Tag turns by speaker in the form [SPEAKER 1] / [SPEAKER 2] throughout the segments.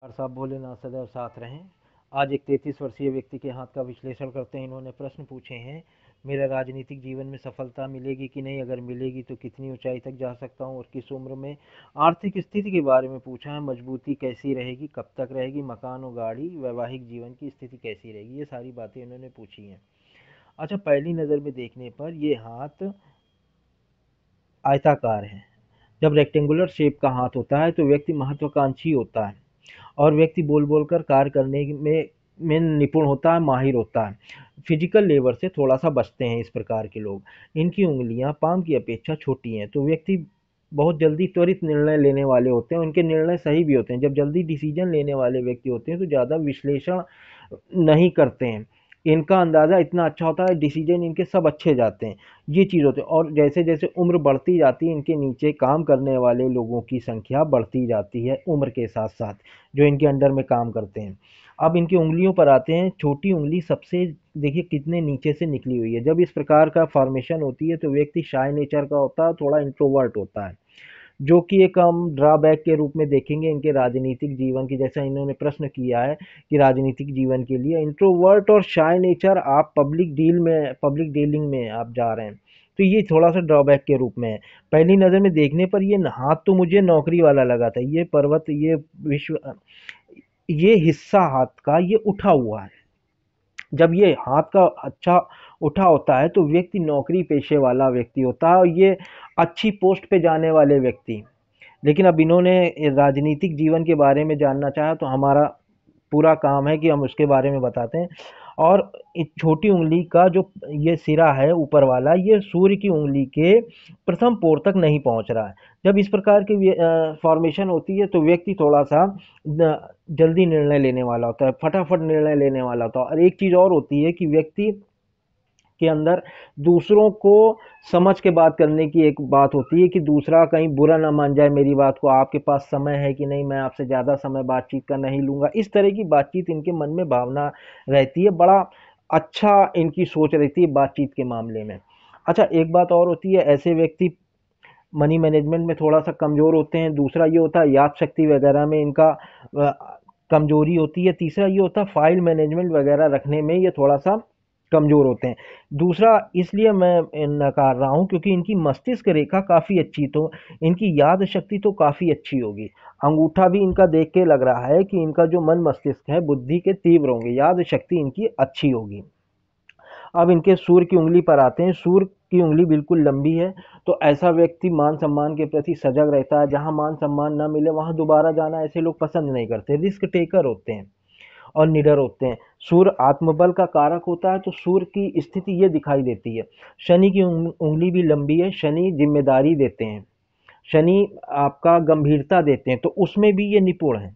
[SPEAKER 1] और साहब भोलेनाथ सदैव साथ रहें। आज एक 33 वर्षीय व्यक्ति के हाथ का विश्लेषण करते हैं। इन्होंने प्रश्न पूछे हैं, मेरा राजनीतिक जीवन में सफलता मिलेगी कि नहीं, अगर मिलेगी तो कितनी ऊंचाई तक जा सकता हूं और किस उम्र में। आर्थिक स्थिति के बारे में पूछा है, मजबूती कैसी रहेगी, कब तक रहेगी, मकान और गाड़ी, वैवाहिक जीवन की स्थिति कैसी रहेगी, ये सारी बातें इन्होंने पूछी हैं। अच्छा, पहली नज़र में देखने पर ये हाथ आयताकार है। जब रेक्टेंगुलर शेप का हाथ होता है तो व्यक्ति महत्वाकांक्षी होता है और व्यक्ति बोल बोल कर कार्य करने में निपुण होता है, माहिर होता है। फिजिकल लेबर से थोड़ा सा बचते हैं इस प्रकार के लोग। इनकी उंगलियां पाम की अपेक्षा छोटी हैं तो व्यक्ति बहुत जल्दी त्वरित निर्णय लेने वाले होते हैं। उनके निर्णय सही भी होते हैं। जब जल्दी डिसीजन लेने वाले व्यक्ति होते हैं तो ज़्यादा विश्लेषण नहीं करते हैं। इनका अंदाज़ा इतना अच्छा होता है, डिसीजन इनके सब अच्छे जाते हैं। ये चीज़ होती है। और जैसे जैसे उम्र बढ़ती जाती है, इनके नीचे काम करने वाले लोगों की संख्या बढ़ती जाती है उम्र के साथ साथ, जो इनके अंडर में काम करते हैं। अब इनकी उंगलियों पर आते हैं। छोटी उंगली सबसे, देखिए कितने नीचे से निकली हुई है। जब इस प्रकार का फॉर्मेशन होती है तो व्यक्ति शाय नेचर का होता है, थोड़ा इंट्रोवर्ट होता है, जो कि एक हम ड्रॉबैक के रूप में देखेंगे इनके राजनीतिक जीवन की। जैसा इन्होंने प्रश्न किया है कि राजनीतिक जीवन के लिए इंट्रोवर्ट और शाय नेचर, आप पब्लिक डीलिंग में आप जा रहे हैं, तो ये थोड़ा सा ड्रॉबैक के रूप में है। पहली नज़र में देखने पर ये हाथ तो मुझे नौकरी वाला लगा था। ये पर्वत, ये हिस्सा हाथ का ये उठा हुआ है। जब ये हाथ का अच्छा उठा होता है तो व्यक्ति नौकरी पेशे वाला व्यक्ति होता है और ये अच्छी पोस्ट पे जाने वाले व्यक्ति। लेकिन अब इन्होंने राजनीतिक जीवन के बारे में जानना चाहा तो हमारा पूरा काम है कि हम उसके बारे में बताते हैं। और इस छोटी उंगली का जो ये सिरा है ऊपर वाला, ये सूर्य की उंगली के प्रथम पोर तक नहीं पहुंच रहा है। जब इस प्रकार की फॉर्मेशन होती है तो व्यक्ति थोड़ा सा जल्दी निर्णय लेने वाला होता है, फटाफट निर्णय लेने वाला होता है। और एक चीज़ और होती है कि व्यक्ति के अंदर दूसरों को समझ के बात करने की एक बात होती है कि दूसरा कहीं बुरा ना मान जाए मेरी बात को, आपके पास समय है कि नहीं, मैं आपसे ज़्यादा समय बातचीत का नहीं लूँगा। इस तरह की बातचीत इनके मन में भावना रहती है। बड़ा अच्छा इनकी सोच रहती है बातचीत के मामले में। अच्छा, एक बात और होती है, ऐसे व्यक्ति मनी मैनेजमेंट में थोड़ा सा कमज़ोर होते हैं। दूसरा ये होता है याद शक्ति वगैरह में इनका कमजोरी होती है। तीसरा ये होता है फाइल मैनेजमेंट वगैरह रखने में ये थोड़ा सा कमज़ोर होते हैं। दूसरा इसलिए मैं नकार रहा हूँ क्योंकि इनकी मस्तिष्क रेखा काफ़ी अच्छी, तो इनकी याद शक्ति तो काफ़ी अच्छी होगी। अंगूठा भी इनका देख के लग रहा है कि इनका जो मन मस्तिष्क है बुद्धि के तीव्र होंगे, याद शक्ति इनकी अच्छी होगी। अब इनके सूर्य की उंगली पर आते हैं। सूर्य की उंगली बिल्कुल लंबी है तो ऐसा व्यक्ति मान सम्मान के प्रति सजग रहता है। जहां मान सम्मान न मिले वहां दोबारा जाना ऐसे लोग पसंद नहीं करते, रिस्क टेकर होते हैं और निडर होते हैं। सूर्य आत्मबल का कारक होता है तो सूर्य की स्थिति ये दिखाई देती है। शनि की उंगली भी लंबी है। शनि जिम्मेदारी देते हैं, शनि आपका गंभीरता देते हैं, तो उसमें भी ये निपुण है।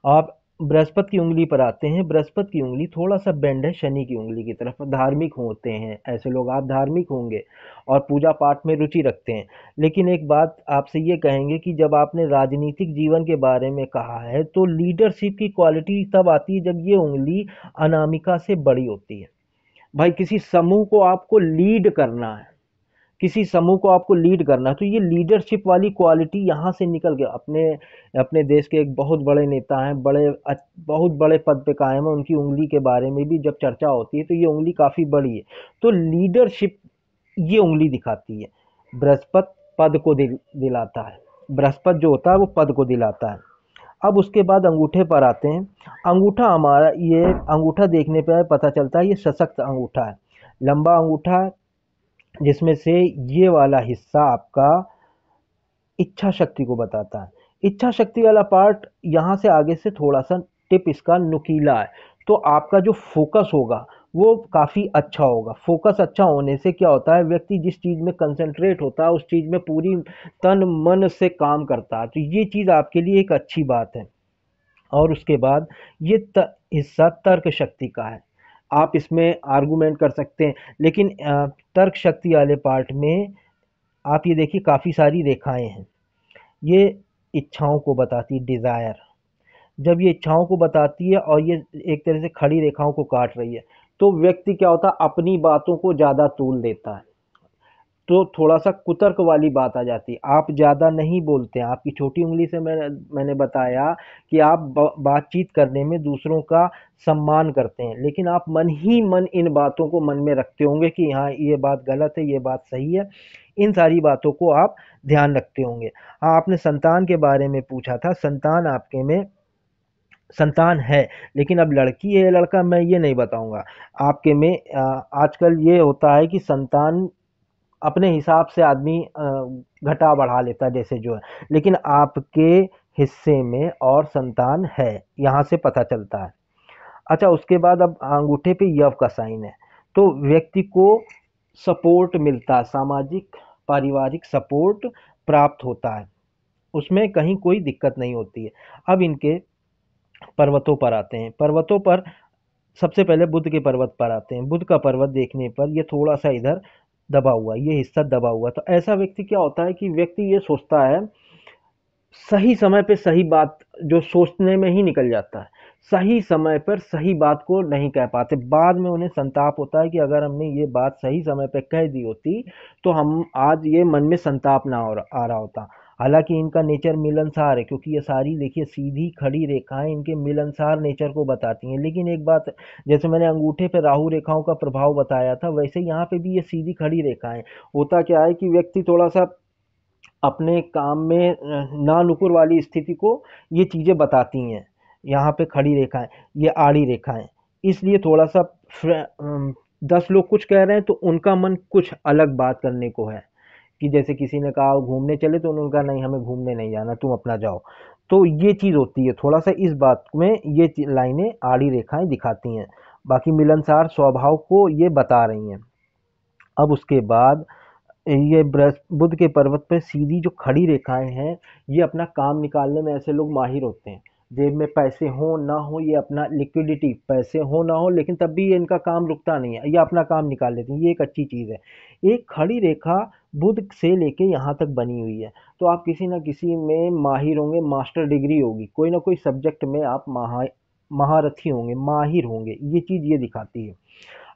[SPEAKER 1] आप बृहस्पति की उंगली पर आते हैं। बृहस्पति की उंगली थोड़ा सा बेंड है शनि की उंगली की तरफ। धार्मिक होते हैं ऐसे लोग, आप धार्मिक होंगे और पूजा पाठ में रुचि रखते हैं। लेकिन एक बात आपसे ये कहेंगे कि जब आपने राजनीतिक जीवन के बारे में कहा है तो लीडरशिप की क्वालिटी तब आती है जब ये उंगली अनामिका से बड़ी होती है। भाई, किसी समूह को आपको लीड करना है, किसी समूह को आपको लीड करना है, तो ये लीडरशिप वाली क्वालिटी यहाँ से निकल के अपने अपने देश के एक बहुत बड़े नेता हैं, बहुत बड़े पद पे कायम है। उनकी उंगली के बारे में भी जब चर्चा होती है तो ये उंगली काफ़ी बड़ी है। तो लीडरशिप ये उंगली दिखाती है। बृहस्पति पद को दिलाता है। बृहस्पति जो होता है वो पद को दिलाता है। अब उसके बाद अंगूठे पर आते हैं। अंगूठा हमारा, ये अंगूठा देखने पर पता चलता है ये सशक्त अंगूठा है, लंबा अंगूठा है, जिसमें से ये वाला हिस्सा आपका इच्छा शक्ति को बताता है। इच्छा शक्ति वाला पार्ट यहाँ से आगे से थोड़ा सा टिप इसका नुकीला है, तो आपका जो फोकस होगा वो काफ़ी अच्छा होगा। फोकस अच्छा होने से क्या होता है, व्यक्ति जिस चीज़ में कंसंट्रेट होता है उस चीज़ में पूरी तन मन से काम करता है, तो ये चीज़ आपके लिए एक अच्छी बात है। और उसके बाद ये हिस्सा तर्क शक्ति का है। आप इसमें आर्गुमेंट कर सकते हैं, लेकिन तर्क शक्ति वाले पार्ट में आप ये देखिए काफ़ी सारी रेखाएं हैं। ये इच्छाओं को बताती है, डिज़ायर। जब ये इच्छाओं को बताती है और ये एक तरह से खड़ी रेखाओं को काट रही है तो व्यक्ति क्या होता है, अपनी बातों को ज़्यादा तूल देता है। तो थोड़ा सा कुतर्क वाली बात आ जाती है। आप ज़्यादा नहीं बोलते हैं, आपकी छोटी उंगली से मैंने बताया कि आप बातचीत करने में दूसरों का सम्मान करते हैं, लेकिन आप मन ही मन इन बातों को मन में रखते होंगे कि हाँ ये बात गलत है, ये बात सही है। इन सारी बातों को आप ध्यान रखते होंगे। हाँ, आपने संतान के बारे में पूछा था। संतान आपके में संतान है, लेकिन अब लड़की है या लड़का मैं ये नहीं बताऊंगा। आपके में आजकल ये होता है कि संतान अपने हिसाब से आदमी घटा बढ़ा लेता है जैसे जो है, लेकिन आपके हिस्से में और संतान है, यहाँ से पता चलता है। अच्छा, उसके बाद अब अंगूठे पे यव का साइन है, तो व्यक्ति को सपोर्ट मिलता है, सामाजिक पारिवारिक सपोर्ट प्राप्त होता है, उसमें कहीं कोई दिक्कत नहीं होती है। अब इनके पर्वतों पर आते हैं। पर्वतों पर सबसे पहले बुध के पर्वत पर आते हैं। बुध का पर्वत देखने पर ये थोड़ा सा इधर दबा हुआ, ये हिस्सा दबा हुआ, तो ऐसा व्यक्ति क्या होता है कि व्यक्ति ये सोचता है, सही समय पे सही बात जो सोचने में ही निकल जाता है, सही समय पर सही बात को नहीं कह पाते। बाद में उन्हें संताप होता है कि अगर हमने ये बात सही समय पे कह दी होती तो हम आज ये मन में संताप ना आ रहा होता। हालांकि इनका नेचर मिलनसार है, क्योंकि ये सारी देखिए सीधी खड़ी रेखाएं इनके मिलनसार नेचर को बताती हैं। लेकिन एक बात, जैसे मैंने अंगूठे पे राहु रेखाओं का प्रभाव बताया था, वैसे यहाँ पे भी ये सीधी खड़ी रेखाएं, होता क्या है कि व्यक्ति थोड़ा सा अपने काम में नानुकुर वाली स्थिति को ये चीज़ें बताती हैं। यहाँ पे खड़ी रेखाएं, ये आड़ी रेखाएं, इसलिए थोड़ा सा 10 लोग कुछ कह रहे हैं तो उनका मन कुछ अलग बात करने को है, कि जैसे किसी ने कहा घूमने चले तो उन्होंने कहा नहीं हमें घूमने नहीं जाना, तुम अपना जाओ। तो ये चीज़ होती है, थोड़ा सा इस बात में ये लाइनें आड़ी रेखाएं दिखाती हैं, बाकी मिलनसार स्वभाव को ये बता रही हैं। अब उसके बाद ये बुध के पर्वत पे सीधी जो खड़ी रेखाएं हैं, ये अपना काम निकालने में ऐसे लोग माहिर होते हैं। जेब में पैसे हो ना हो, ये अपना लिक्विडिटी, पैसे हो ना हो, लेकिन तब भी ये इनका काम रुकता नहीं है, ये अपना काम निकाल लेते हैं, ये एक अच्छी चीज़ है। एक खड़ी रेखा बुध से लेके यहाँ तक बनी हुई है, तो आप किसी ना किसी में माहिर होंगे, मास्टर डिग्री होगी, कोई ना कोई सब्जेक्ट में आप महारथी होंगे, माहिर होंगे, ये चीज़ ये दिखाती है।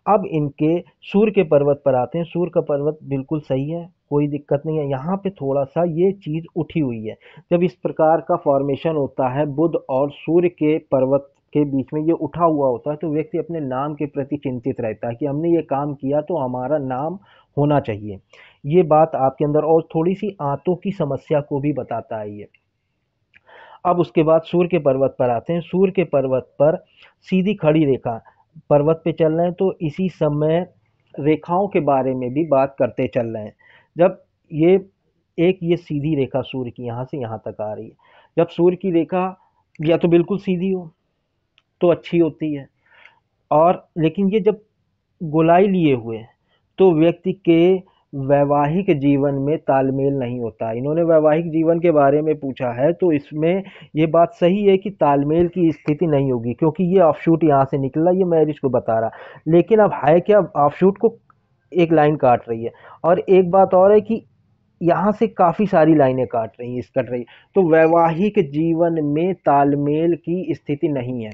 [SPEAKER 1] अब इनके सूर्य के पर्वत पर आते हैं। सूर्य का पर्वत बिल्कुल सही है, कोई दिक्कत नहीं है। यहाँ पे थोड़ा सा ये चीज़ उठी हुई है। जब इस प्रकार का फॉर्मेशन होता है बुध और सूर्य के पर्वत के बीच में, ये उठा हुआ होता है, तो व्यक्ति अपने नाम के प्रति चिंतित रहता है कि हमने ये काम किया तो हमारा नाम होना चाहिए। ये बात आपके अंदर और थोड़ी सी आंतों की समस्या को भी बताता है ये। अब उसके बाद सूर्य के पर्वत पर आते हैं। सूर्य के पर्वत पर सीधी खड़ी रेखा, पर्वत पे चल रहे हैं तो इसी समय रेखाओं के बारे में भी बात करते चल रहे हैं। जब ये ये सीधी रेखा सूर्य की यहाँ से यहाँ तक आ रही है, जब सूर्य की रेखा या तो बिल्कुल सीधी हो तो अच्छी होती है, और लेकिन ये जब गोलाई लिए हुए तो व्यक्ति के वैवाहिक जीवन में तालमेल नहीं होता। इन्होंने वैवाहिक जीवन के बारे में पूछा है, तो इसमें ये बात सही है कि तालमेल की स्थिति नहीं होगी, क्योंकि ये ऑफशूट यहाँ से निकला, ये मैरिज को बता रहा। लेकिन अब है क्या, ऑफशूट को एक लाइन काट रही है, और एक बात और है कि यहाँ से काफ़ी सारी लाइनें काट रही हैं, इस कट रही, तो वैवाहिक जीवन में तालमेल की स्थिति नहीं है।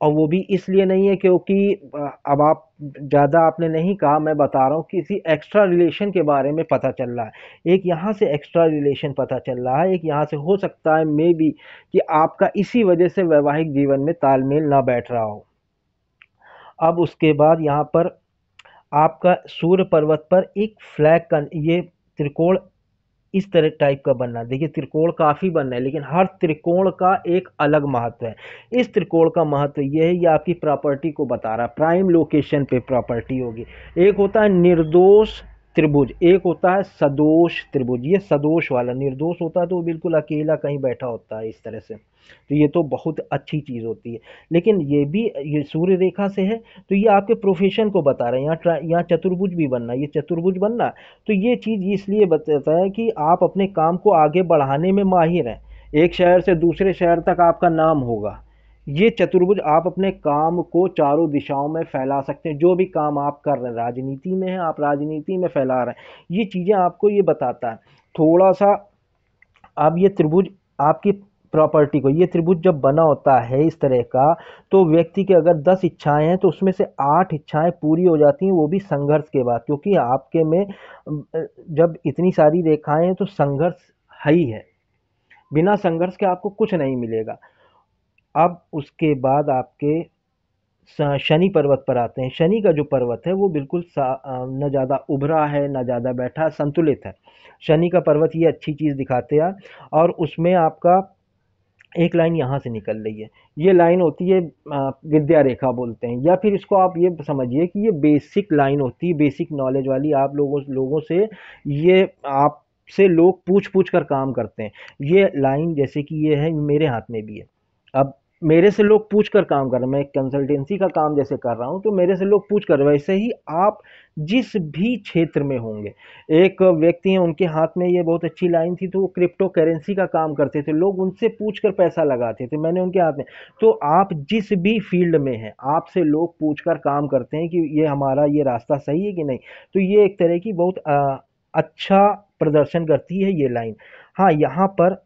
[SPEAKER 1] और वो भी इसलिए नहीं है क्योंकि अब आप ज़्यादा आपने नहीं कहा, मैं बता रहा हूँ, किसी एक्स्ट्रा रिलेशन के बारे में पता चल रहा है। एक यहाँ से एक्स्ट्रा रिलेशन पता चल रहा है, एक यहाँ से हो सकता है मे बी कि आपका इसी वजह से वैवाहिक जीवन में तालमेल ना बैठ रहा हो। अब उसके बाद यहाँ पर आपका सूर्य पर्वत पर एक फ्लैग का ये त्रिकोण इस तरह टाइप का बनना, देखिए त्रिकोण काफ़ी बनना है, लेकिन हर त्रिकोण का एक अलग महत्व है। इस त्रिकोण का महत्व ये है, ये आपकी प्रॉपर्टी को बता रहा है, प्राइम लोकेशन पे प्रॉपर्टी होगी। एक होता है निर्दोष त्रिभुज, एक होता है सदोष त्रिभुज। ये सदोष वाला, निर्दोष होता है तो वो बिल्कुल अकेला कहीं बैठा होता है इस तरह से, तो ये तो बहुत अच्छी चीज़ होती है। लेकिन ये भी ये सूर्य रेखा से है, तो ये आपके प्रोफेशन को बता रहे हैं। यहाँ चतुर्भुज भी बनना, ये चतुर्भुज बनना, तो ये चीज़ इसलिए बताता है कि आप अपने काम को आगे बढ़ाने में माहिर हैं, एक शहर से दूसरे शहर तक आपका नाम होगा। ये चतुर्भुज आप अपने काम को चारों दिशाओं में फैला सकते हैं, जो भी काम आप कर रहे हैं, राजनीति में है आप राजनीति में फैला रहे हैं, ये चीज़ें आपको ये बताता है। थोड़ा सा अब ये त्रिभुज आपकी प्रॉपर्टी को। ये त्रिभुज जब बना होता है इस तरह का, तो व्यक्ति के अगर 10 इच्छाएं हैं तो उसमें से 8 इच्छाएं पूरी हो जाती हैं, वो भी संघर्ष के बाद, क्योंकि आपके में जब इतनी सारी रेखाएं हैं तो संघर्ष है ही है। बिना संघर्ष के आपको कुछ नहीं मिलेगा। अब उसके बाद आपके शनि पर्वत पर आते हैं। शनि का जो पर्वत है वो बिल्कुल न ज़्यादा उभरा है न ज़्यादा बैठा, संतुलित है। शनि का पर्वत ये अच्छी चीज़ दिखाते हैं। और उसमें आपका एक लाइन यहाँ से निकल रही है, ये लाइन होती है विद्या रेखा बोलते हैं, या फिर इसको आप ये समझिए कि ये बेसिक लाइन होती है, बेसिक नॉलेज वाली। आप लोगों से ये आपसे लोग पूछ पूछ कर काम करते हैं। ये लाइन जैसे कि ये है, मेरे हाथ में भी है। अब मेरे से लोग पूछ कर काम कर रहे हैं, मैं एक कंसल्टेंसी का काम जैसे कर रहा हूँ तो मेरे से लोग पूछ कर, वैसे ही आप जिस भी क्षेत्र में होंगे। एक व्यक्ति हैं, उनके हाथ में ये बहुत अच्छी लाइन थी, तो वो क्रिप्टो करेंसी का काम करते थे, लोग उनसे पूछ कर पैसा लगाते थे, मैंने उनके हाथ में। तो आप जिस भी फील्ड में हैं, आपसे लोग पूछ कर काम करते हैं कि ये हमारा ये रास्ता सही है कि नहीं। तो ये एक तरह की बहुत अच्छा प्रदर्शन करती है ये लाइन। हाँ, यहाँ पर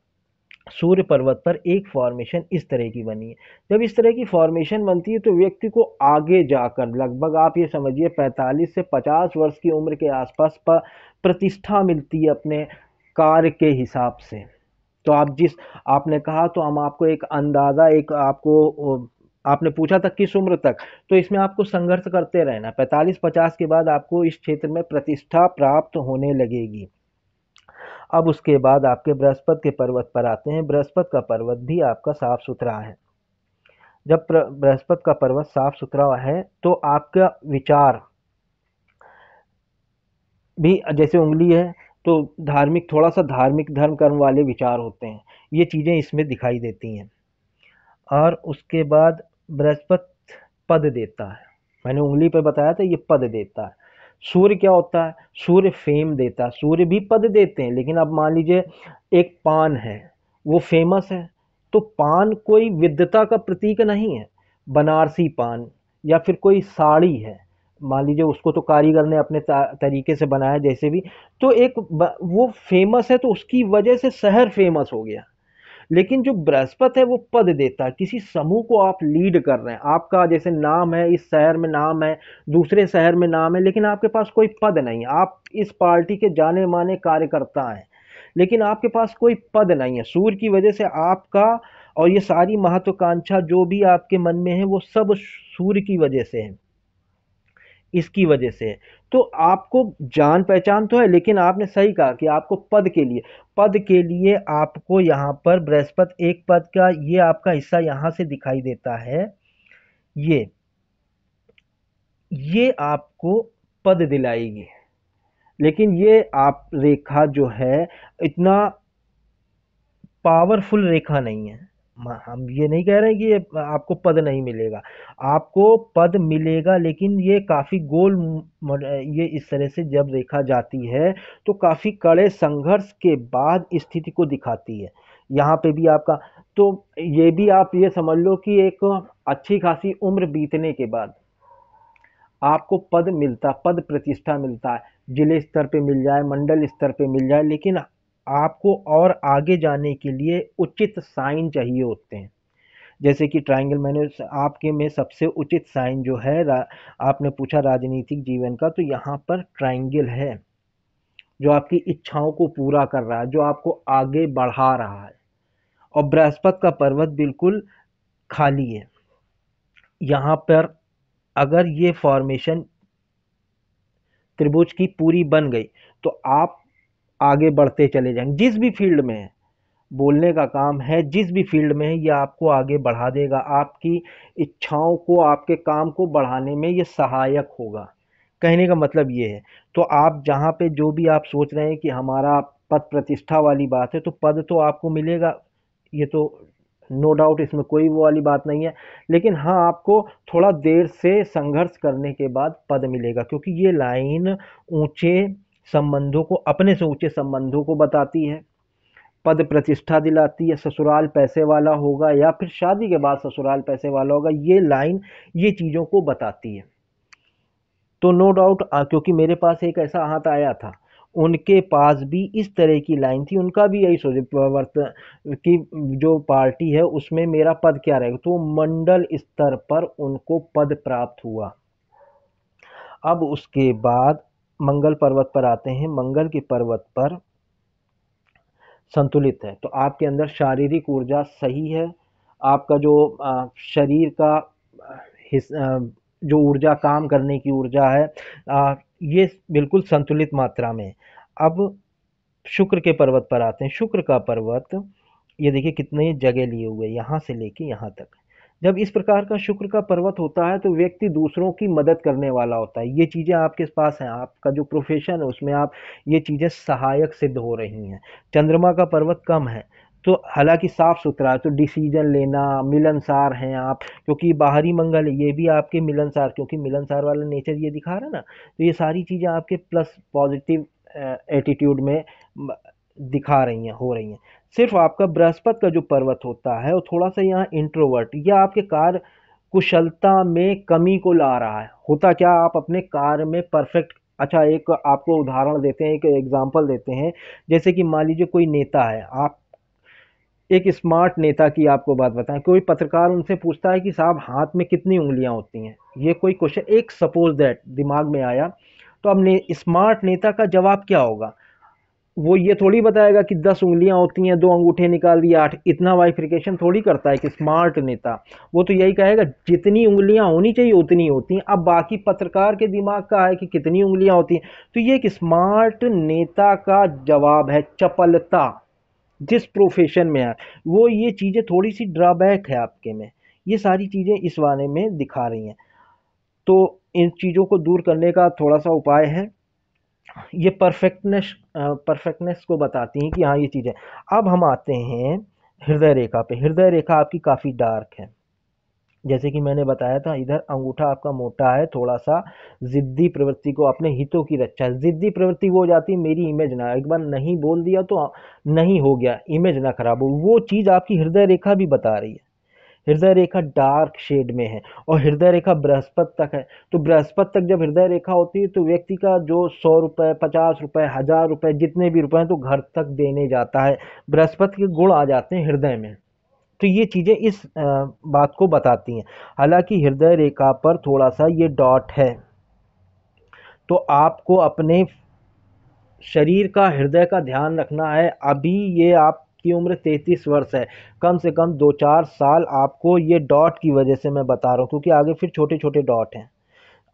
[SPEAKER 1] सूर्य पर्वत पर एक फॉर्मेशन इस तरह की बनी है। जब इस तरह की फॉर्मेशन बनती है तो व्यक्ति को आगे जाकर लगभग आप ये समझिए 45 से 50 वर्ष की उम्र के आसपास प्रतिष्ठा मिलती है अपने कार्य के हिसाब से। तो आप जिस आपने कहा, तो हम आपको एक अंदाज़ा, एक आपको आपने पूछा था किस उम्र तक, तो इसमें आपको संघर्ष करते रहना। 45-50 के बाद आपको इस क्षेत्र में प्रतिष्ठा प्राप्त होने लगेगी। अब उसके बाद आपके बृहस्पति के पर्वत पर आते हैं। बृहस्पति का पर्वत भी आपका साफ सुथरा है। जब बृहस्पति का पर्वत साफ सुथरा है तो आपका विचार भी जैसे उंगली है, तो धार्मिक, थोड़ा सा धार्मिक धर्म कर्म वाले विचार होते हैं, ये चीज़ें इसमें दिखाई देती हैं। और उसके बाद बृहस्पति पद देता है, मैंने उंगली पे बताया था, ये पद देता है। सूर्य क्या होता है? सूर्य फेम देता है। सूर्य भी पद देते हैं, लेकिन अब मान लीजिए एक पान है, वो फेमस है, तो पान कोई विद्वता का प्रतीक नहीं है। बनारसी पान या फिर कोई साड़ी है, मान लीजिए उसको तो कारीगर ने अपने तरीके से बनाया जैसे भी, तो वो फेमस है, तो उसकी वजह से शहर फेमस हो गया। लेकिन जो बृहस्पति है वो पद देता है, किसी समूह को आप लीड कर रहे हैं, आपका जैसे नाम है, इस शहर में नाम है, दूसरे शहर में नाम है, लेकिन आपके पास कोई पद नहीं है। आप इस पार्टी के जाने माने कार्यकर्ता हैं, लेकिन आपके पास कोई पद नहीं है। सूर्य की वजह से आपका, और ये सारी महत्वाकांक्षा जो भी आपके मन में है वो सब सूर्य की वजह से है, इसकी वजह से। तो आपको जान पहचान तो है, लेकिन आपने सही कहा कि आपको पद के लिए आपको यहाँ पर बृहस्पति एक पद का ये आपका हिस्सा यहाँ से दिखाई देता है। ये ये आपको पद दिलाएगी, लेकिन ये आप रेखा जो है इतना पावरफुल रेखा नहीं है। हम ये नहीं कह रहे हैं कि ये आपको पद नहीं मिलेगा, आपको पद मिलेगा, लेकिन ये काफ़ी गोल ये इस तरह से जब रेखा जाती है तो काफ़ी कड़े संघर्ष के बाद स्थिति को दिखाती है। यहाँ पे भी आपका, तो ये भी आप ये समझ लो कि एक अच्छी खासी उम्र बीतने के बाद आपको पद प्रतिष्ठा मिलता है, जिले स्तर पे मिल जाए, मंडल स्तर पे मिल जाए, लेकिन आपको और आगे जाने के लिए उचित साइन चाहिए होते हैं। जैसे कि ट्रायंगल, मैंने आपके में सबसे उचित साइन जो है, आपने पूछा राजनीतिक जीवन का, तो यहाँ पर ट्रायंगल है जो आपकी इच्छाओं को पूरा कर रहा है, जो आपको आगे बढ़ा रहा है। और बृहस्पति का पर्वत बिल्कुल खाली है। यहाँ पर अगर ये फॉर्मेशन त्रिभुज की पूरी बन गई तो आप आगे बढ़ते चले जाएंगे, जिस भी फील्ड में है। बोलने का काम है, जिस भी फील्ड में है ये आपको आगे बढ़ा देगा, आपकी इच्छाओं को, आपके काम को बढ़ाने में ये सहायक होगा। कहने का मतलब ये है। तो आप जहाँ पे जो भी आप सोच रहे हैं कि हमारा पद प्रतिष्ठा वाली बात है, तो पद तो आपको मिलेगा, ये तो नो डाउट, इसमें कोई वो वाली बात नहीं है। लेकिन हाँ, आपको थोड़ा देर से संघर्ष करने के बाद पद मिलेगा, क्योंकि ये लाइन ऊंचे संबंधों को, अपने से ऊंचे संबंधों को बताती है, पद प्रतिष्ठा दिलाती है, ससुराल पैसे वाला होगा या फिर शादी के बाद ससुराल पैसे वाला होगा, ये लाइन ये चीज़ों को बताती है। तो नो डाउट, क्योंकि मेरे पास एक ऐसा हाथ आया था, उनके पास भी इस तरह की लाइन थी, उनका भी यही सोचे परिवर्तन की जो पार्टी है उसमें मेरा पद क्या रहेगा, तो मंडल स्तर पर उनको पद प्राप्त हुआ। अब उसके बाद मंगल पर्वत पर आते हैं। मंगल के पर्वत पर संतुलित है, तो आपके अंदर शारीरिक ऊर्जा सही है, आपका जो शरीर का जो ऊर्जा, काम करने की ऊर्जा है, ये बिल्कुल संतुलित मात्रा में है। अब शुक्र के पर्वत पर आते हैं। शुक्र का पर्वत, ये देखिए कितने जगह लिए हुए, यहाँ से लेके यहाँ तक। जब इस प्रकार का शुक्र का पर्वत होता है तो व्यक्ति दूसरों की मदद करने वाला होता है। ये चीज़ें आपके पास हैं, आपका जो प्रोफेशन है उसमें आप ये चीज़ें सहायक सिद्ध हो रही हैं। चंद्रमा का पर्वत कम है तो हालांकि साफ सुथरा है, तो डिसीजन लेना, मिलनसार हैं आप, क्योंकि बाहरी मंगल है, ये भी आपके मिलनसार, क्योंकि मिलनसार वाला नेचर ये दिखा रहा है ना, तो ये सारी चीज़ें आपके प्लस पॉजिटिव एटीट्यूड में दिखा रही हैं, हो रही हैं। सिर्फ आपका बृहस्पति का जो पर्वत होता है वो थोड़ा सा यहाँ इंट्रोवर्ट या आपके कार्य कुशलता में कमी को ला रहा है। होता क्या, आप अपने कार्य में परफेक्ट, अच्छा एक आपको उदाहरण देते हैं, एक एग्जांपल देते हैं। जैसे कि मान लीजिए कोई नेता है, आप एक स्मार्ट नेता की आपको बात बताएं, कोई पत्रकार उनसे पूछता है कि साहब हाथ में कितनी उंगलियां होती हैं, ये कोई क्वेश्चन एक सपोज दैट दिमाग में आया, तो अब स्मार्ट नेता का जवाब क्या होगा? वो ये थोड़ी बताएगा कि 10 उंगलियां होती हैं, 2 अंगूठे निकाल दिए 8, इतना बाइफिकेशन थोड़ी करता है कि स्मार्ट नेता। वो तो यही कहेगा जितनी उंगलियां होनी चाहिए उतनी होती हैं। अब बाकी पत्रकार के दिमाग का है कि कितनी उंगलियां होती हैं, तो ये एक स्मार्ट नेता का जवाब है। चपलता जिस प्रोफेशन में है, वो ये चीज़ें थोड़ी सी ड्रॉबैक है आपके में, ये सारी चीज़ें इस बारे में दिखा रही हैं। तो इन चीज़ों को दूर करने का थोड़ा सा उपाय है, ये परफेक्टनेस को बताती हैं कि हाँ ये चीज़ है। अब हम आते हैं हृदय रेखा पे। हृदय रेखा आपकी काफ़ी डार्क है, जैसे कि मैंने बताया था, इधर अंगूठा आपका मोटा है, थोड़ा सा जिद्दी प्रवृत्ति को, अपने हितों की रक्षा है। जिद्दी प्रवृत्ति वो हो जाती है, मेरी इमेज ना, एक बार नहीं बोल दिया तो नहीं हो गया, इमेज ना खराब हो, वो चीज़ आपकी हृदय रेखा भी बता रही है। हृदय रेखा डार्क शेड में है और हृदय रेखा बृहस्पति तक है। तो बृहस्पति तक जब हृदय रेखा होती है तो व्यक्ति का जो 100 रुपये, 50 रुपये, 1000 रुपये, जितने भी रुपए हैं तो घर तक देने जाता है। बृहस्पति के गुण आ जाते हैं हृदय में, तो ये चीज़ें इस बात को बताती हैं। हालांकि हृदय रेखा पर थोड़ा सा ये डॉट है, तो आपको अपने शरीर का, हृदय का ध्यान रखना है। अभी ये आपकी उम्र 33 वर्ष है, कम से कम 2-4 साल आपको ये डॉट की वजह से मैं बता रहा हूँ, क्योंकि आगे फिर छोटे छोटे डॉट हैं,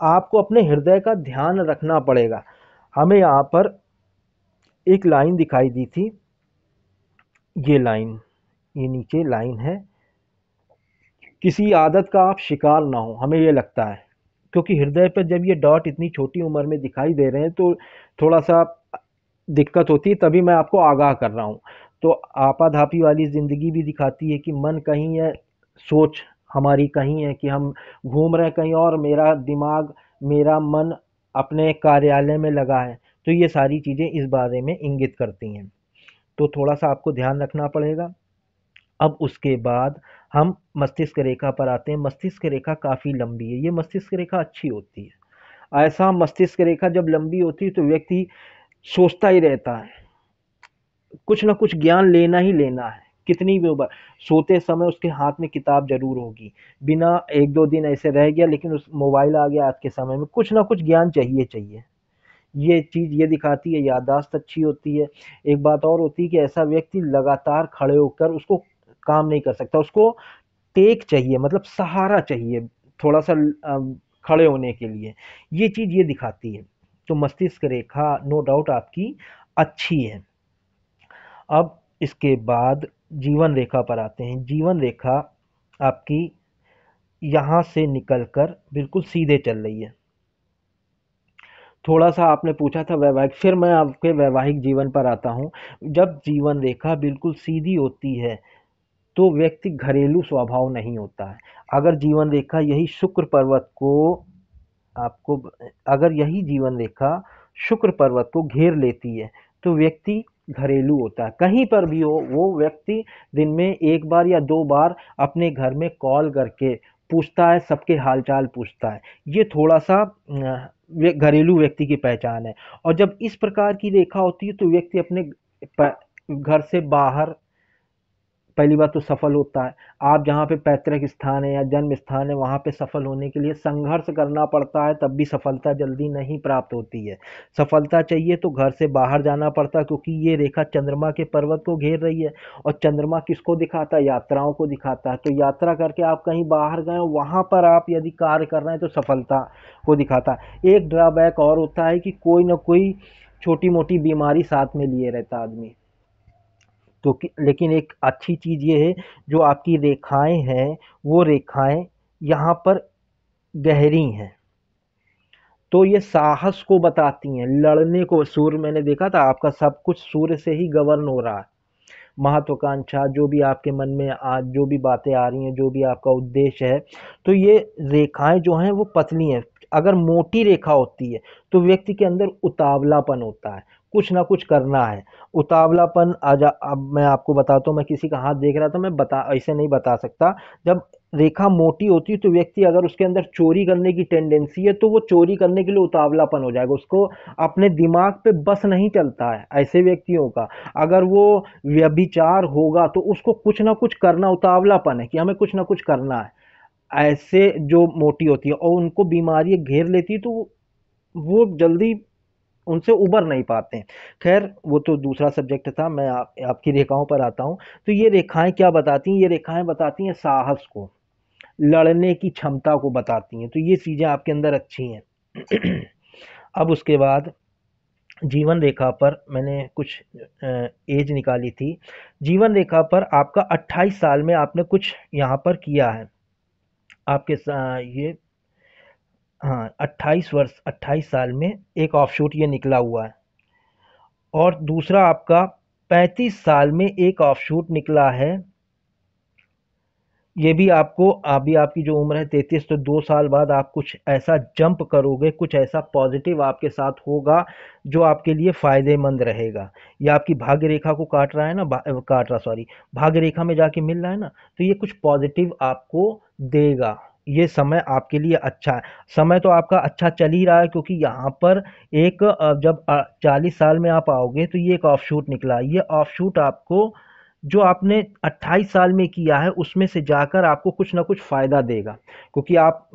[SPEAKER 1] आपको अपने हृदय का ध्यान रखना पड़ेगा। हमें यहाँ पर एक लाइन दिखाई दी थी, ये लाइन, ये नीचे लाइन है, किसी आदत का आप शिकार ना हो, हमें ये लगता है, क्योंकि हृदय पर जब ये डॉट इतनी छोटी उम्र में दिखाई दे रहे हैं तो थोड़ा सा दिक्कत होती है, तभी मैं आपको आगाह कर रहा हूँ। तो आपाधापी वाली ज़िंदगी भी दिखाती है कि मन कहीं है, सोच हमारी कहीं है, कि हम घूम रहे हैं कहीं और, मेरा दिमाग, मेरा मन अपने कार्यालय में लगा है। तो ये सारी चीज़ें इस बारे में इंगित करती हैं, तो थोड़ा सा आपको ध्यान रखना पड़ेगा। अब उसके बाद हम मस्तिष्क रेखा पर आते हैं। मस्तिष्क रेखा काफ़ी लंबी है, ये मस्तिष्क रेखा अच्छी होती है। ऐसा मस्तिष्क रेखा जब लंबी होती है तो व्यक्ति सोचता ही रहता है, कुछ ना कुछ ज्ञान लेना ही लेना है। कितनी भी बार सोते समय उसके हाथ में किताब जरूर होगी, बिना 1-2 दिन ऐसे रह गया लेकिन उस मोबाइल आ गया, आज के समय में कुछ ना कुछ ज्ञान चाहिए चाहिए। ये चीज़ ये दिखाती है, याददाश्त अच्छी होती है। एक बात और होती है कि ऐसा व्यक्ति लगातार खड़े होकर उसको काम नहीं कर सकता, उसको टेक चाहिए, मतलब सहारा चाहिए थोड़ा सा खड़े होने के लिए, ये चीज़ ये दिखाती है। तो मस्तिष्क रेखा नो डाउट आपकी अच्छी है। अब इसके बाद जीवन रेखा पर आते हैं। जीवन रेखा आपकी यहाँ से निकलकर बिल्कुल सीधे चल रही है। थोड़ा सा आपने पूछा था वैवाहिक, फिर मैं आपके वैवाहिक जीवन पर आता हूँ। जब जीवन रेखा बिल्कुल सीधी होती है तो व्यक्ति घरेलू स्वभाव नहीं होता है। अगर जीवन रेखा यही शुक्र पर्वत को आपको, अगर यही जीवन रेखा शुक्र पर्वत को घेर लेती है तो व्यक्ति घरेलू होता है, कहीं पर भी हो वो व्यक्ति दिन में 1 बार या 2 बार अपने घर में कॉल करके पूछता है, सबके हालचाल पूछता है। ये थोड़ा सा घरेलू व्यक्ति की पहचान है। और जब इस प्रकार की रेखा होती है तो व्यक्ति अपने घर से बाहर पहली बात तो सफल होता है। आप जहाँ पे पैतृक स्थान है या जन्म स्थान है वहाँ पे सफल होने के लिए संघर्ष करना पड़ता है, तब भी सफलता जल्दी नहीं प्राप्त होती है। सफलता चाहिए तो घर से बाहर जाना पड़ता है, क्योंकि ये रेखा चंद्रमा के पर्वत को घेर रही है। और चंद्रमा किसको दिखाता है? यात्राओं को दिखाता है। तो यात्रा करके आप कहीं बाहर गए हो, वहाँ पर आप यदि कार्य कर रहे हैं तो सफलता को दिखाता है। एक ड्रॉबैक और होता है कि कोई ना कोई छोटी मोटी बीमारी साथ में लिए रहता आदमी। तो लेकिन एक अच्छी चीज़ ये है, जो आपकी रेखाएं हैं वो रेखाएं यहाँ पर गहरी हैं, तो ये साहस को बताती हैं, लड़ने को। सूर्य, मैंने देखा था आपका सब कुछ सूर्य से ही गवर्न हो रहा है। महत्वाकांक्षा, जो भी आपके मन में आज जो भी बातें आ रही हैं, जो भी आपका उद्देश्य है, तो ये रेखाएं जो हैं वो पतली हैं। अगर मोटी रेखा होती है तो व्यक्ति के अंदर उतावलापन होता है, कुछ ना कुछ करना है। उतावलापन अब मैं आपको बताता हूँ, मैं किसी का हाथ देख रहा था, मैं बता ऐसे नहीं बता सकता। जब रेखा मोटी होती है तो व्यक्ति, अगर उसके अंदर चोरी करने की टेंडेंसी है तो वो चोरी करने के लिए उतावलापन हो जाएगा, उसको अपने दिमाग पे बस नहीं चलता है ऐसे व्यक्तियों का। अगर वो व्यभिचार होगा तो उसको कुछ ना कुछ करना, उतावलापन है कि हमें कुछ ना कुछ करना है। ऐसे जो मोटी होती है और उनको बीमारी घेर लेती है, तो वो जल्दी उनसे उबर नहीं पाते हैं। खैर वो तो दूसरा सब्जेक्ट था, मैं आपकी रेखाओं पर आता हूँ। तो ये रेखाएं क्या बताती हैं? ये रेखाएं बताती हैं साहस को, लड़ने की क्षमता को बताती हैं। तो ये चीज़ें आपके अंदर अच्छी हैं। अब उसके बाद जीवन रेखा पर मैंने कुछ एज निकाली थी। जीवन रेखा पर आपका 28 साल में आपने कुछ यहाँ पर किया है। आपके ये, हाँ, 28 वर्ष, 28 साल में एक ऑफशूट ये निकला हुआ है। और दूसरा आपका 35 साल में एक ऑफशूट निकला है। ये भी आपको, अभी आपकी जो उम्र है 33, तो 2 साल बाद आप कुछ ऐसा जंप करोगे, कुछ ऐसा पॉजिटिव आपके साथ होगा जो आपके लिए फायदेमंद रहेगा। ये आपकी भाग्य रेखा को काट रहा है ना, काट रहा, सॉरी, भाग्य रेखा में जाके मिल रहा है ना, तो ये कुछ पॉजिटिव आपको देगा। ये समय आपके लिए अच्छा है। समय तो आपका अच्छा चल ही रहा है, क्योंकि यहाँ पर एक जब 40 साल में आप आओगे तो ये एक ऑफशूट निकला। ये ऑफशूट आपको, जो आपने 28 साल में किया है उसमें से जाकर आपको कुछ ना कुछ फ़ायदा देगा। क्योंकि आप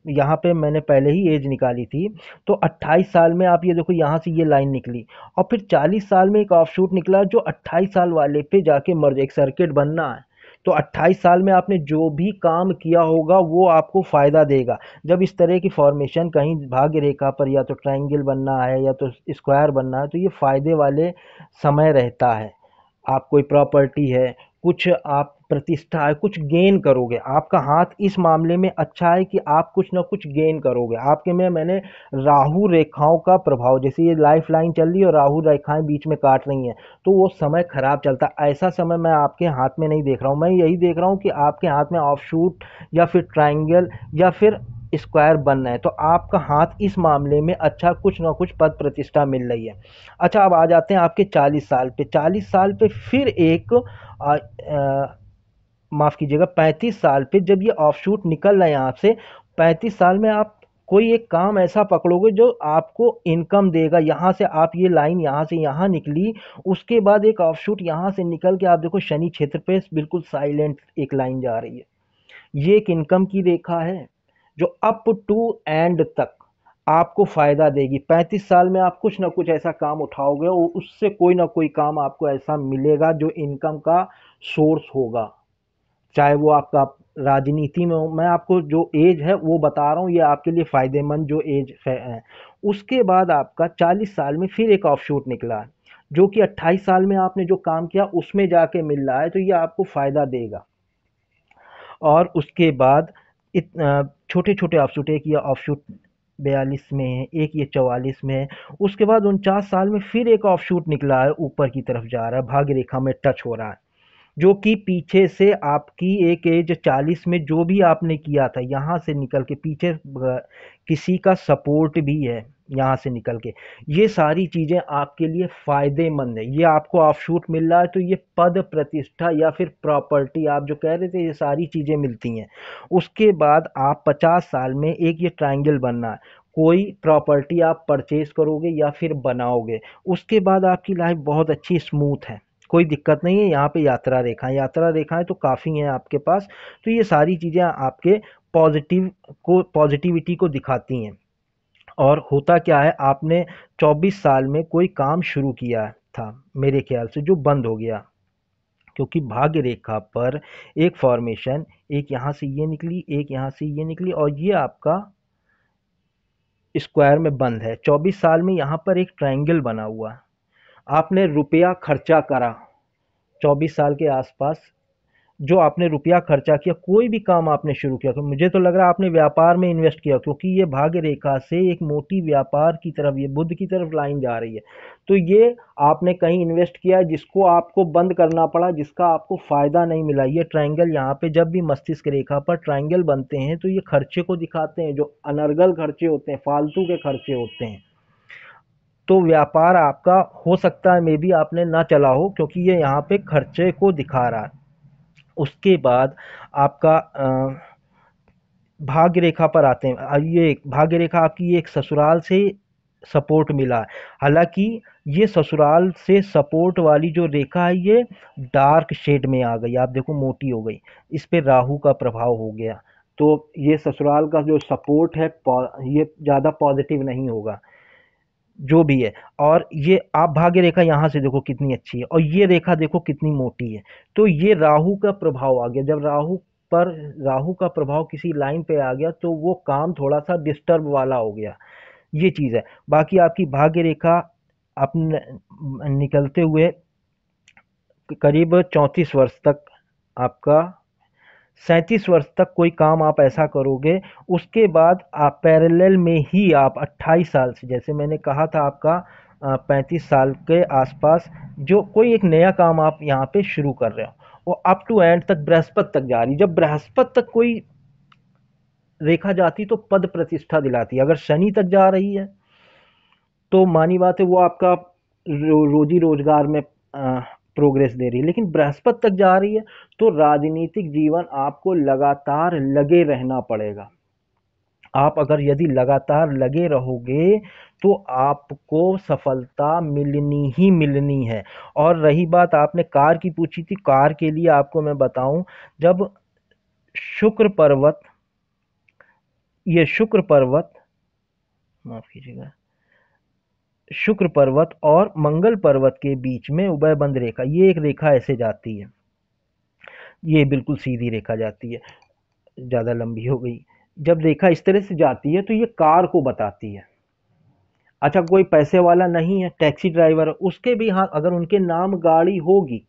[SPEAKER 1] यहाँ पे मैंने पहले ही एज निकाली थी, तो 28 साल में आप ये देखो, यहाँ से ये लाइन निकली, और फिर 40 साल में एक ऑफशूट निकला जो 28 साल वाले पे जाके मर्ज, एक सर्किट बनना है। तो 28 साल में आपने जो भी काम किया होगा वो आपको फ़ायदा देगा। जब इस तरह की फॉर्मेशन कहीं भाग्य रेखा पर, या तो ट्रायंगल बनना है या तो स्क्वायर बनना है, तो ये फ़ायदे वाले समय रहता है। आप कोई प्रॉपर्टी है, कुछ आप प्रतिष्ठा है, कुछ गेन करोगे। आपका हाथ इस मामले में अच्छा है कि आप कुछ ना कुछ गेन करोगे। आपके में मैंने राहु रेखाओं का प्रभाव, जैसे ये लाइफ लाइन चल रही है और राहु रेखाएं बीच में काट रही हैं, तो वो समय खराब चलता है। ऐसा समय मैं आपके हाथ में नहीं देख रहा हूँ। मैं यही देख रहा हूँ कि आपके हाथ में ऑफ शूट या फिर ट्राइंगल या फिर स्क्वायर बनना है, तो आपका हाथ इस मामले में अच्छा, कुछ ना कुछ पद प्रतिष्ठा मिल रही है। अच्छा, अब आ जाते हैं आपके 40 साल पे। 40 साल पे फिर एक माफ़ कीजिएगा, 35 साल पे जब ये ऑफशूट निकल रहा है यहाँ से, 35 साल में आप कोई एक काम ऐसा पकड़ोगे जो आपको इनकम देगा। यहाँ से आप, ये लाइन यहाँ से यहाँ निकली, उसके बाद एक ऑफशूट यहाँ से निकल के आप देखो शनि क्षेत्र पे बिल्कुल साइलेंट एक लाइन जा रही है। ये एक इनकम की रेखा है जो अप टू एंड तक आपको फायदा देगी। 35 साल में आप कुछ ना कुछ ऐसा काम उठाओगे और उससे कोई ना कोई काम आपको ऐसा मिलेगा जो इनकम का सोर्स होगा। चाहे वो आपका राजनीति में हो, मैं आपको जो एज है वो बता रहा हूँ, ये आपके लिए फायदेमंद जो एज है। उसके बाद आपका 40 साल में फिर एक ऑफशूट निकला है, जो कि 28 साल में आपने जो काम किया उसमें जाके मिल रहा है, तो ये आपको फायदा देगा। और उसके बाद छोटे छोटे ऑफशूट, एक ये ऑफशूट 42 में है, एक ये 44 में है। उसके बाद 49 साल में फिर एक ऑफशूट निकला है, ऊपर की तरफ जा रहा है, भाग्य रेखा में टच हो रहा है, जो कि पीछे से आपकी एक एज 40 में जो भी आपने किया था यहाँ से निकल के पीछे किसी का सपोर्ट भी है यहाँ से निकल के। ये सारी चीज़ें आपके लिए फ़ायदेमंद है। ये आपको ऑफशूट मिल रहा है, तो ये पद प्रतिष्ठा या फिर प्रॉपर्टी आप जो कह रहे थे, ये सारी चीज़ें मिलती हैं। उसके बाद आप 50 साल में एक ये ट्रायंगल बनना है। कोई प्रॉपर्टी आप परचेज करोगे या फिर बनाओगे, उसके बाद आपकी लाइफ बहुत अच्छी स्मूथ है, कोई दिक्कत नहीं है। यहाँ पे यात्रा रेखाएं तो काफ़ी हैं आपके पास। तो ये सारी चीज़ें आपके पॉजिटिविटी को दिखाती हैं। और होता क्या है, आपने 24 साल में कोई काम शुरू किया था मेरे ख्याल से, जो बंद हो गया, क्योंकि भाग्य रेखा पर एक फॉर्मेशन, एक यहाँ से ये निकली, एक यहाँ से ये निकली, और ये आपका स्क्वायर में बंद है। 24 साल में यहाँ पर एक ट्रायंगल बना हुआ है। आपने रुपया खर्चा करा 24 साल के आसपास, जो आपने रुपया खर्चा किया, कोई भी काम आपने शुरू किया, तो मुझे तो लग रहा है आपने व्यापार में इन्वेस्ट किया, क्योंकि ये भाग्य रेखा से एक मोटी व्यापार की तरफ, ये बुध की तरफ लाइन जा रही है। तो ये आपने कहीं इन्वेस्ट किया जिसको आपको बंद करना पड़ा, जिसका आपको फायदा नहीं मिला। ये ट्रायंगल यहाँ पे जब भी मस्तिष्क रेखा पर ट्रायंगल बनते हैं तो ये खर्चे को दिखाते हैं, जो अनर्गल खर्चे होते हैं, फालतू के खर्चे होते हैं। तो व्यापार आपका हो सकता है मे बी आपने ना चला हो, क्योंकि ये यहाँ पे खर्चे को दिखा रहा है। उसके बाद आपका भाग्य रेखा पर आते हैं। ये भाग्य रेखा आपकी एक ससुराल से सपोर्ट मिला है। हालांकि ये ससुराल से सपोर्ट वाली जो रेखा है ये डार्क शेड में आ गई, आप देखो मोटी हो गई, इस पे राहु का प्रभाव हो गया। तो ये ससुराल का जो सपोर्ट है ये ज़्यादा पॉजिटिव नहीं होगा, जो भी है। और ये आप भाग्य रेखा यहाँ से देखो कितनी अच्छी है, और ये रेखा देखो कितनी मोटी है। तो ये राहु का प्रभाव आ गया। जब राहु का प्रभाव किसी लाइन पे आ गया तो वो काम थोड़ा सा डिस्टर्ब वाला हो गया, ये चीज़ है। बाकी आपकी भाग्य रेखा अपने निकलते हुए करीब 34 वर्ष तक, आपका 37 वर्ष तक कोई काम आप ऐसा करोगे। उसके बाद आप पैरेलल में ही आप 28 साल से, जैसे मैंने कहा था आपका 35 साल के आसपास, जो कोई एक नया काम आप यहाँ पे शुरू कर रहे हो, वो अप टू एंड तक बृहस्पति तक जा रही। जब बृहस्पति तक कोई रेखा जाती तो पद प्रतिष्ठा दिलाती। अगर शनि तक जा रही है तो मानी बात है वो आपका रोजी रोजगार में प्रोग्रेस दे रही है। लेकिन बृहस्पति तक जा रही है तो राजनीतिक जीवन आपको लगातार लगे रहना पड़ेगा। आप अगर यदि लगातार लगे रहोगे तो आपको सफलता मिलनी ही मिलनी है। और रही बात आपने कार की पूछी थी, कार के लिए आपको मैं बताऊं, जब शुक्र पर्वत, ये शुक्र पर्वत, माफ कीजिएगा, शुक्र पर्वत और मंगल पर्वत के बीच में उभय बंध रेखा, ये एक रेखा ऐसे जाती है, ये बिल्कुल सीधी रेखा जाती है, ज़्यादा लंबी हो गई। जब रेखा इस तरह से जाती है तो ये कार को बताती है। अच्छा, कोई पैसे वाला नहीं है, टैक्सी ड्राइवर, उसके भी हाथ, अगर उनके नाम गाड़ी होगी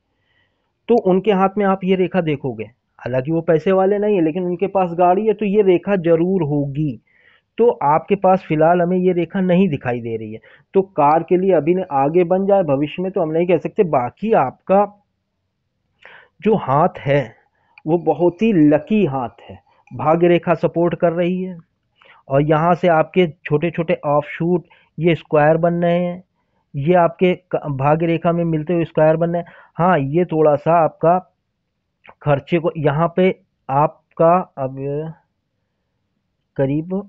[SPEAKER 1] तो उनके हाथ में आप ये रेखा देखोगे। हालांकि वो पैसे वाले नहीं है लेकिन उनके पास गाड़ी है, तो ये रेखा जरूर होगी। तो आपके पास फिलहाल हमें ये रेखा नहीं दिखाई दे रही है। तो कार के लिए अभी आगे बन जाए भविष्य में तो हम नहीं कह सकते। बाकी आपका जो हाथ है वो बहुत ही लकी हाथ है, भाग्य रेखा सपोर्ट कर रही है, और यहाँ से आपके छोटे छोटे ऑफशूट ये स्क्वायर बन रहे हैं, ये आपके भाग्य रेखा में मिलते हुए स्क्वायर बन रहे हैं। हाँ, ये थोड़ा सा आपका खर्चे को यहाँ पे आपका अब करीब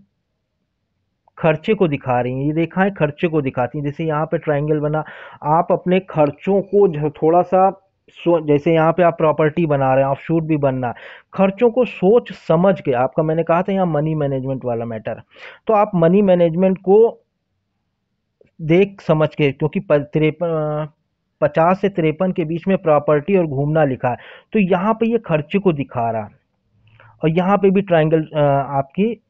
[SPEAKER 1] खर्चे को दिखा रही हैं, ये रेखाएं खर्चे को दिखाती हैं। जैसे यहाँ पे ट्रायंगल बना, आप अपने खर्चों को थोड़ा सा जैसे यहाँ पे आप प्रॉपर्टी बना रहे हैं, ऑफशूट भी बनना है, खर्चों को सोच समझ के, आपका मैंने कहा था यहाँ मनी मैनेजमेंट वाला मैटर, तो आप मनी मैनेजमेंट को देख समझ के, क्योंकि 50 से 53 के बीच में प्रॉपर्टी और घूमना लिखा है, तो यहाँ पे ये खर्चे को दिखा रहा है। और यहाँ पे भी ट्रायंगल आपकी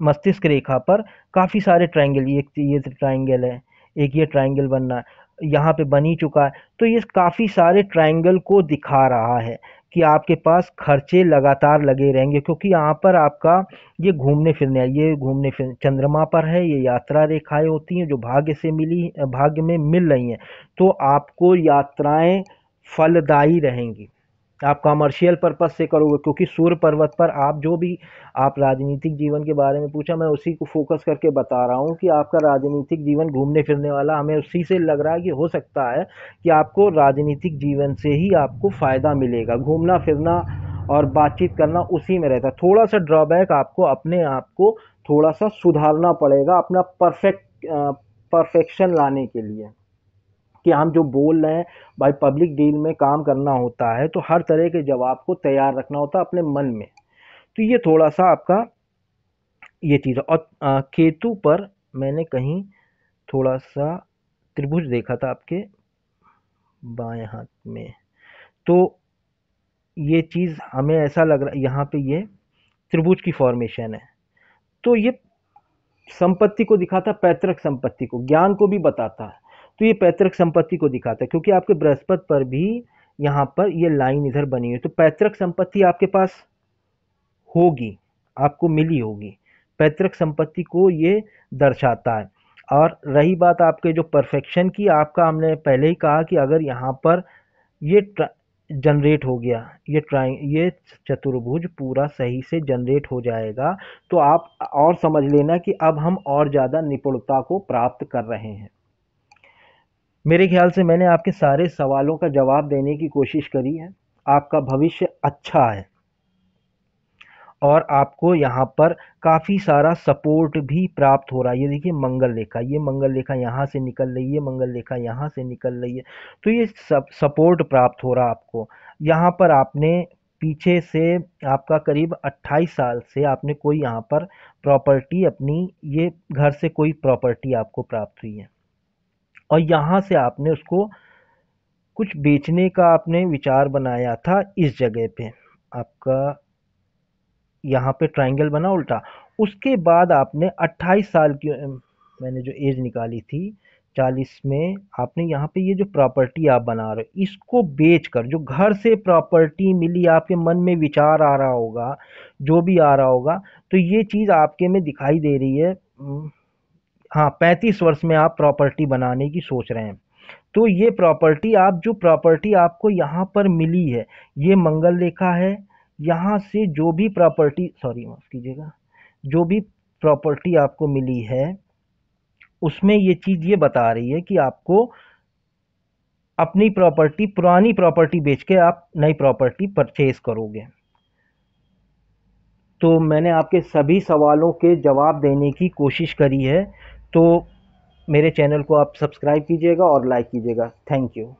[SPEAKER 1] मस्तिष्क रेखा पर काफ़ी सारे ट्रायंगल, ये ट्रायंगल है, एक ये ट्रायंगल बनना यहाँ पे बन ही चुका है। तो ये काफ़ी सारे ट्रायंगल को दिखा रहा है कि आपके पास खर्चे लगातार लगे रहेंगे, क्योंकि यहाँ पर आपका ये घूमने फिरने है, ये घूमने फिरने चंद्रमा पर है, ये यात्रा रेखाएं होती हैं जो भाग्य में मिल रही हैं। तो आपको यात्राएं फलदायी रहेंगी, आप कॉमर्शियल पर्पस से करोगे, क्योंकि सूर्य पर्वत पर आप जो भी आप राजनीतिक जीवन के बारे में पूछा, मैं उसी को फोकस करके बता रहा हूँ कि आपका राजनीतिक जीवन घूमने फिरने वाला, हमें उसी से लग रहा है कि हो सकता है कि आपको राजनीतिक जीवन से ही आपको फ़ायदा मिलेगा। घूमना फिरना और बातचीत करना उसी में रहता है। थोड़ा सा ड्रॉबैक आपको अपने आप को थोड़ा सा सुधारना पड़ेगा अपना परफेक्शन लाने के लिए, कि हम जो बोल रहे हैं भाई पब्लिक डील में काम करना होता है तो हर तरह के जवाब को तैयार रखना होता है अपने मन में। तो ये थोड़ा सा आपका ये चीज़ है। और केतु पर मैंने कहीं थोड़ा सा त्रिभुज देखा था आपके बाएं हाथ में, तो ये चीज़ हमें ऐसा लग रहा है यहाँ पे ये त्रिभुज की फॉर्मेशन है, तो ये संपत्ति को दिखाता है, पैतृक संपत्ति को, ज्ञान को भी बताता है। तो ये पैतृक संपत्ति को दिखाता है क्योंकि आपके बृहस्पति पर भी यहाँ पर ये लाइन इधर बनी हुई है, तो पैतृक संपत्ति आपके पास होगी, आपको मिली होगी, पैतृक संपत्ति को ये दर्शाता है। और रही बात आपके जो परफेक्शन की, आपका हमने पहले ही कहा कि अगर यहाँ पर ये जनरेट हो गया, ये चतुर्भुज पूरा सही से जनरेट हो जाएगा, तो आप और समझ लेना कि अब हम और ज़्यादा निपुणता को प्राप्त कर रहे हैं। मेरे ख्याल से मैंने आपके सारे सवालों का जवाब देने की कोशिश करी है। आपका भविष्य अच्छा है और आपको यहाँ पर काफ़ी सारा सपोर्ट भी प्राप्त हो रहा है। ये देखिए मंगल रेखा, ये मंगल रेखा यहाँ से निकल रही है, मंगल रेखा यहाँ से निकल रही है, तो ये सब सपोर्ट प्राप्त हो रहा है आपको। यहाँ पर आपने पीछे से आपका करीब 28 साल से आपने कोई यहाँ पर प्रॉपर्टी अपनी, ये घर से कोई प्रॉपर्टी आपको प्राप्त हुई है और यहाँ से आपने उसको कुछ बेचने का आपने विचार बनाया था इस जगह पे, आपका यहाँ पे ट्रायंगल बना उल्टा। उसके बाद आपने 28 साल की मैंने जो एज निकाली थी 40 में, आपने यहाँ पे ये जो प्रॉपर्टी आप बना रहे हो इसको बेचकर जो घर से प्रॉपर्टी मिली, आपके मन में विचार आ रहा होगा, जो भी आ रहा होगा, तो ये चीज़ आपके में दिखाई दे रही है। हाँ, 35 वर्ष में आप प्रॉपर्टी बनाने की सोच रहे हैं। तो ये प्रॉपर्टी, आप जो प्रॉपर्टी आपको यहाँ पर मिली है, ये मंगल रेखा है, यहाँ से जो भी प्रॉपर्टी, सॉरी माफ़ कीजिएगा, जो भी प्रॉपर्टी आपको मिली है उसमें ये चीज़ ये बता रही है कि आपको अपनी प्रॉपर्टी, पुरानी प्रॉपर्टी बेच के आप नई प्रॉपर्टी परचेज करोगे। तो मैंने आपके सभी सवालों के जवाब देने की कोशिश करी है, तो मेरे चैनल को आप सब्सक्राइब कीजिएगा और लाइक कीजिएगा। Thank you.